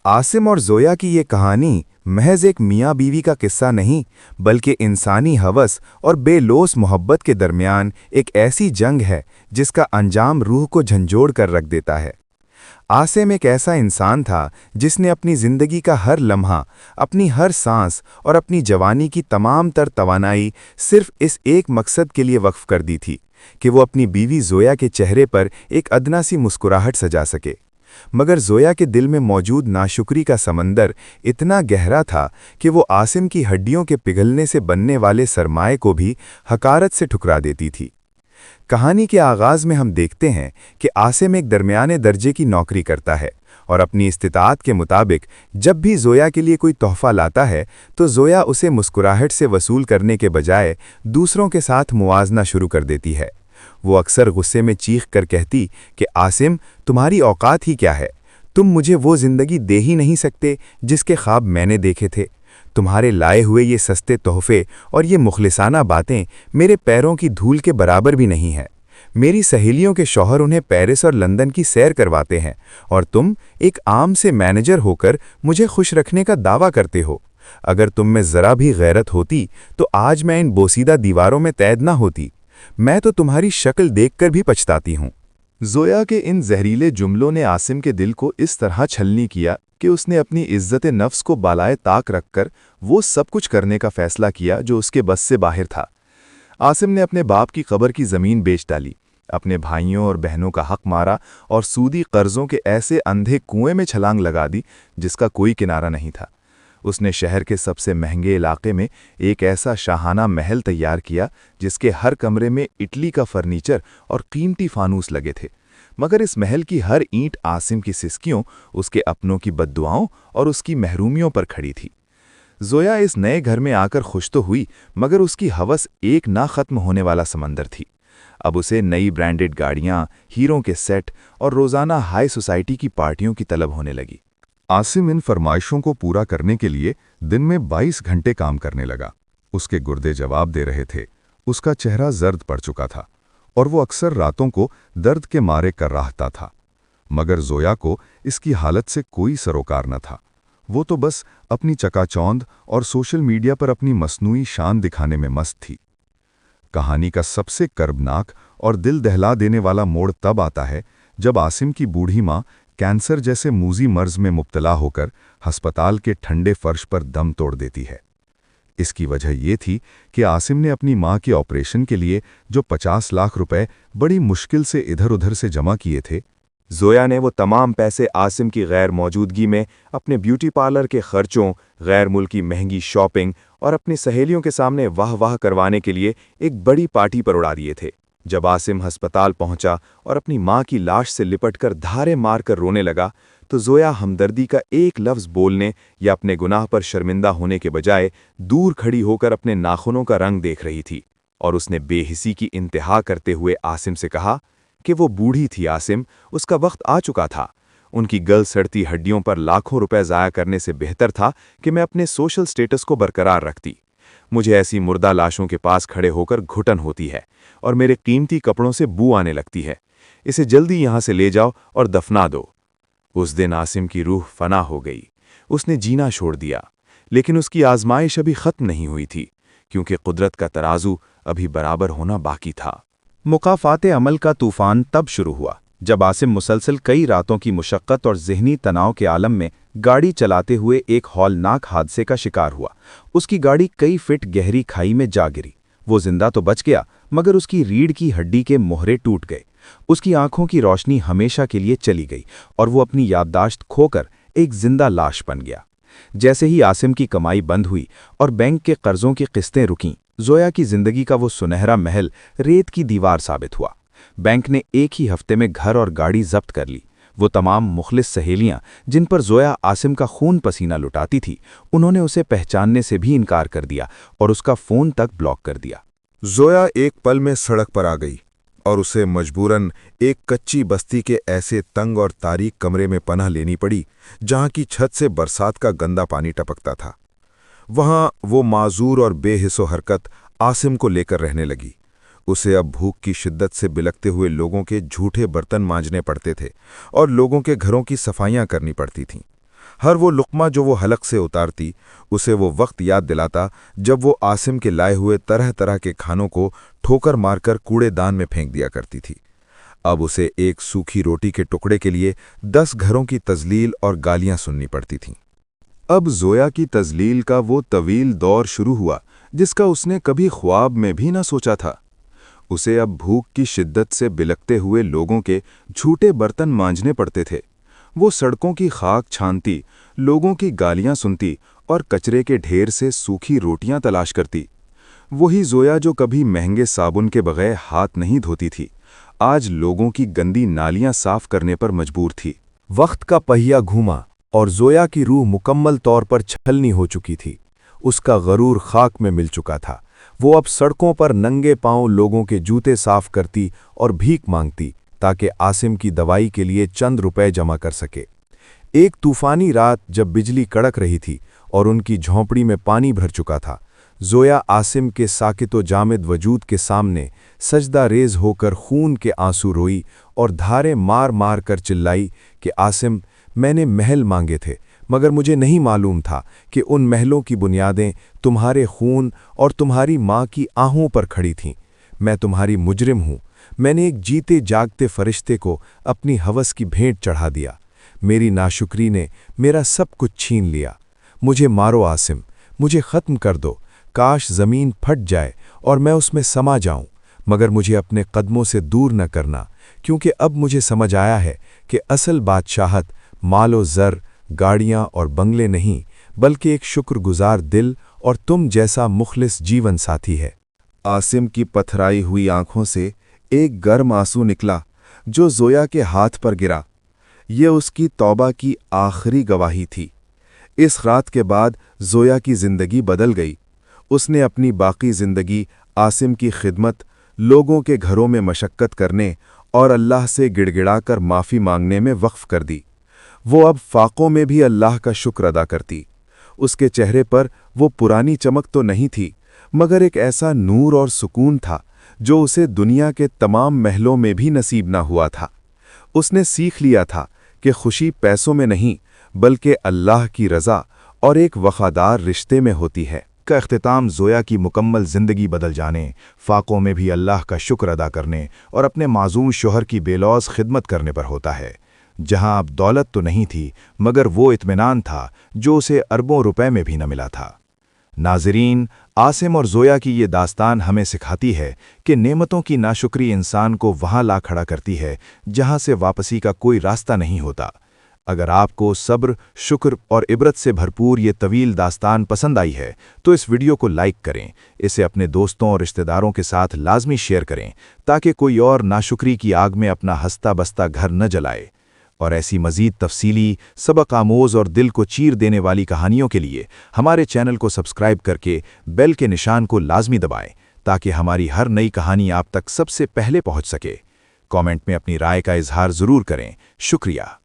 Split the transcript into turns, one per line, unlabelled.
आसिम और जोया की ये कहानी महज एक मियाँ बीवी का किस्सा नहीं, बल्कि इंसानी हवस और बेलोस मोहब्बत के दरमियान एक ऐसी जंग है जिसका अंजाम रूह को झंझोड़ कर रख देता है। आसिम एक ऐसा इंसान था जिसने अपनी ज़िंदगी का हर लम्हा, अपनी हर सांस और अपनी जवानी की तमाम तर तवानाई सिर्फ इस एक मकसद के लिए वक्फ कर दी थी कि वो अपनी बीवी जोया के चेहरे पर एक अदना सी मुस्कुराहट सजा सके। मगर जोया के दिल में मौजूद नाशुक्री का समंदर इतना गहरा था कि वो आसिम की हड्डियों के पिघलने से बनने वाले सरमाए को भी हकारत से ठुकरा देती थी। कहानी के आगाज़ में हम देखते हैं कि आसिम एक दरमियाने दर्जे की नौकरी करता है और अपनी इस्तिताअत के मुताबिक जब भी जोया के लिए कोई तोहफ़ा लाता है तो जोया उसे मुस्कुराहट से वसूल करने के बजाय दूसरों के साथ मुवाजना शुरू कर देती है। वो अक्सर गुस्से में चीख कर कहती कि आसिम, तुम्हारी औकात ही क्या है? तुम मुझे वो ज़िंदगी दे ही नहीं सकते जिसके ख्वाब मैंने देखे थे। तुम्हारे लाए हुए ये सस्ते तोहफ़े और ये मुखलिसाना बातें मेरे पैरों की धूल के बराबर भी नहीं हैं। मेरी सहेलियों के शौहर उन्हें पेरिस और लंदन की सैर करवाते हैं और तुम एक आम से मैनेजर होकर मुझे खुश रखने का दावा करते हो। अगर तुम में ज़रा भी गैरत होती तो आज मैं इन बोसीदा दीवारों में कैद ना होती। मैं तो तुम्हारी शक्ल देखकर भी पछताती हूँ।
जोया के इन जहरीले जुमलों ने आसिम के दिल को इस तरह छलनी किया कि उसने अपनी इज्जत नफ्स को बालाए ताक रखकर वो सब कुछ करने का फैसला किया जो उसके बस से बाहर था। आसिम ने अपने बाप की कब्र की ज़मीन बेच डाली, अपने भाइयों और बहनों का हक मारा और सूदी कर्ज़ों के ऐसे अंधे कुएं में छलांग लगा दी जिसका कोई किनारा नहीं था। उसने शहर के सबसे महंगे इलाके में एक ऐसा शाहाना महल तैयार किया जिसके हर कमरे में इटली का फर्नीचर और कीमती फानूस लगे थे। मगर इस महल की हर ईंट आसिम की सिसकियों, उसके अपनों की बद्दुआओं और उसकी महरूमियों पर खड़ी थी। जोया इस नए घर में आकर खुश तो हुई, मगर उसकी हवस एक ना ख़त्म होने वाला समंदर थी। अब उसे नई ब्रांडेड गाड़ियाँ, हीरों के सेट और रोज़ाना हाई सोसाइटी की पार्टियों की तलब होने लगी।
आसिम इन फरमाइशों को पूरा करने के लिए दिन में 22 घंटे काम करने लगा। उसके गुर्दे जवाब दे रहे थे, उसका चेहरा जर्द पड़ चुका था और वो अक्सर रातों को दर्द के मारे कर्राहता था। मगर जोया को इसकी हालत से कोई सरोकार न था। वो तो बस अपनी चकाचौंध और सोशल मीडिया पर अपनी मसनूई शान दिखाने में मस्त थी। कहानी का सबसे कर्बनाक और दिल दहला देने वाला मोड़ तब आता है जब आसिम की बूढ़ी माँ कैंसर जैसे मूजी मर्ज में मुब्तला होकर अस्पताल के ठंडे फर्श पर दम तोड़ देती है। इसकी वजह यह थी कि आसिम ने अपनी माँ के ऑपरेशन के लिए जो 50 लाख रुपए बड़ी मुश्किल से इधर-उधर से जमा किए थे,
जोया ने वो तमाम पैसे आसिम की गैर मौजूदगी में अपने ब्यूटी पार्लर के खर्चों, गैर मुल्की महंगी शॉपिंग और अपनी सहेलियों के सामने वाह वाह करवाने के लिए एक बड़ी पार्टी पर उड़ा दिए थे। जब आसिम अस्पताल पहुंचा और अपनी माँ की लाश से लिपटकर धारे मारकर रोने लगा तो जोया हमदर्दी का एक लफ्ज़ बोलने या अपने गुनाह पर शर्मिंदा होने के बजाय दूर खड़ी होकर अपने नाखूनों का रंग देख रही थी और उसने बेहिसी की इंतहा करते हुए आसिम से कहा कि वो बूढ़ी थी आसिम, उसका वक्त आ चुका था। उनकी गल सड़ती हड्डियों पर लाखों रुपए ज़ाया करने से बेहतर था कि मैं अपने सोशल स्टेटस को बरकरार रखती। मुझे ऐसी मुर्दा लाशों के पास खड़े होकर घुटन होती है और मेरे कीमती कपड़ों से बू आने लगती है। इसे जल्दी यहाँ से ले जाओ और दफना दो। उस दिन आसिम की रूह फना हो गई। उसने जीना छोड़ दिया, लेकिन उसकी आजमाइश अभी ख़त्म नहीं हुई थी, क्योंकि कुदरत का तराजू अभी बराबर होना बाकी था।
मुकाफ़ाते अमल का तूफ़ान तब शुरू हुआ जब आसिम मुसलसल कई रातों की मुशक्क़त और ज़हनी तनाव के आलम में गाड़ी चलाते हुए एक हौलनाक हादसे का शिकार हुआ। उसकी गाड़ी कई फीट गहरी खाई में जा गिरी। वो जिंदा तो बच गया, मगर उसकी रीढ़ की हड्डी के मोहरे टूट गए। उसकी आंखों की रोशनी हमेशा के लिए चली गई और वो अपनी याददाश्त खोकर एक जिंदा लाश बन गया। जैसे ही आसिम की कमाई बंद हुई और बैंक के कर्जों की किस्तें रुकीं, जोया की जिंदगी का वो सुनहरा महल रेत की दीवार साबित हुआ। बैंक ने एक ही हफ्ते में घर और गाड़ी जब्त कर ली। वो तमाम मुखलिस सहेलियां जिन पर जोया आसिम का खून पसीना लुटाती थी, उन्होंने उसे पहचानने से भी इनकार कर दिया और उसका फ़ोन तक ब्लॉक कर दिया।
जोया एक पल में सड़क पर आ गई और उसे मजबूरन एक कच्ची बस्ती के ऐसे तंग और तारीक कमरे में पनाह लेनी पड़ी जहां की छत से बरसात का गंदा पानी टपकता था। वहां वो माजूर और बेहिसो हरकत आसिम को लेकर रहने लगी। उसे अब भूख की शिद्दत से बिलखते हुए लोगों के झूठे बर्तन मांजने पड़ते थे और लोगों के घरों की सफाइयां करनी पड़ती थीं। हर वो लुक़मा जो वो हलक से उतारती उसे वो वक्त याद दिलाता जब वो आसिम के लाए हुए तरह तरह के खानों को ठोकर मारकर कूड़ेदान में फेंक दिया करती थी। अब उसे एक सूखी रोटी के टुकड़े के लिए 10 घरों की तजलील और गालियां सुननी पड़ती थीं।
अब ज़ोया की तजलील का वो तवील दौर शुरू हुआ जिसका उसने कभी ख्वाब में भी न सोचा था। उसे अब भूख की शिद्दत से बिलखते हुए लोगों के झूठे बर्तन मांजने पड़ते थे। वो सड़कों की खाक छानती, लोगों की गालियां सुनती और कचरे के ढेर से सूखी रोटियां तलाश करती। वही ज़ोया जो कभी महंगे साबुन के बगैर हाथ नहीं धोती थी, आज लोगों की गंदी नालियां साफ करने पर मजबूर थी।
वक्त का पहिया घूमा और ज़ोया की रूह मुकम्मल तौर पर छलनी हो चुकी थी। उसका गरूर खाक में मिल चुका था। वो अब सड़कों पर नंगे पांव लोगों के जूते साफ करती और भीख मांगती ताकि आसिम की दवाई के लिए चंद रुपए जमा कर सके। एक तूफानी रात जब बिजली कड़क रही थी और उनकी झोंपड़ी में पानी भर चुका था, ज़ोया आसिम के साकितो जामिद वजूद के सामने सजदा रेज होकर खून के आंसू रोई और धारे मार मार कर चिल्लाई कि आसिम, मैंने महल मांगे थे मगर मुझे नहीं मालूम था कि उन महलों की बुनियादें तुम्हारे खून और तुम्हारी माँ की आहों पर खड़ी थीं। मैं तुम्हारी मुजरिम हूँ। मैंने एक जीते जागते फरिश्ते को अपनी हवस की भेंट चढ़ा दिया। मेरी नाशुक्री ने मेरा सब कुछ छीन लिया। मुझे मारो आसिम, मुझे ख़त्म कर दो। काश ज़मीन फट जाए और मैं उसमें समा जाऊं, मगर मुझे अपने कदमों से दूर न करना, क्योंकि अब मुझे समझ आया है कि असल बादशाहत मालो ज़र, गाड़ियाँ और बंगले नहीं, बल्कि एक शुक्रगुजार दिल और तुम जैसा मुखलिस जीवन साथी है।
आसिम की पथराई हुई आंखों से एक गर्म आंसू निकला जो ज़ोया के हाथ पर गिरा। ये उसकी तौबा की आखिरी गवाही थी। इस रात के बाद ज़ोया की ज़िंदगी बदल गई। उसने अपनी बाकी ज़िंदगी आसिम की खिदमत, लोगों के घरों में मशक्क़त करने और अल्लाह से गिड़गिड़ाकर माफ़ी मांगने में वक्फ कर दी। वो अब फाकों में भी अल्लाह का शुक्र अदा करती। उसके चेहरे पर वो पुरानी चमक तो नहीं थी, मगर एक ऐसा नूर और सुकून था जो उसे दुनिया के तमाम महलों में भी नसीब न हुआ था। उसने सीख लिया था कि खुशी पैसों में नहीं, बल्कि अल्लाह की रज़ा और एक वफ़ादार रिश्ते में होती है।
का इख्तिताम ज़ोया की मुकम्मल ज़िंदगी बदल जाने, फ़ाक़ों में भी अल्लाह का शुक्र अदा करने और अपने माज़ूम शोहर की बेलौस खिदमत करने पर होता है। जहां अब दौलत तो नहीं थी, मगर वो इत्मीनान था जो उसे अरबों रुपए में भी न मिला था। नाज़रीन, आसिम और ज़ोया की ये दास्तान हमें सिखाती है कि नेमतों की नाशुक्री इंसान को वहाँ ला खड़ा करती है जहाँ से वापसी का कोई रास्ता नहीं होता। अगर आपको सब्र, शुक्र और इबरत से भरपूर ये तवील दास्तान पसंद आई है तो इस वीडियो को लाइक करें, इसे अपने दोस्तों और रिश्तेदारों के साथ लाजमी शेयर करें ताकि कोई और नाशुक्री की आग में अपना हंसता बसता घर न जलाए। और ऐसी मज़ीद तफसीली, सबक आमोज़ और दिल को चीर देने वाली कहानियों के लिए हमारे चैनल को सब्सक्राइब करके बेल के निशान को लाजमी दबाएं ताकि हमारी हर नई कहानी आप तक सबसे पहले पहुंच सके। कमेंट में अपनी राय का इजहार ज़रूर करें। शुक्रिया।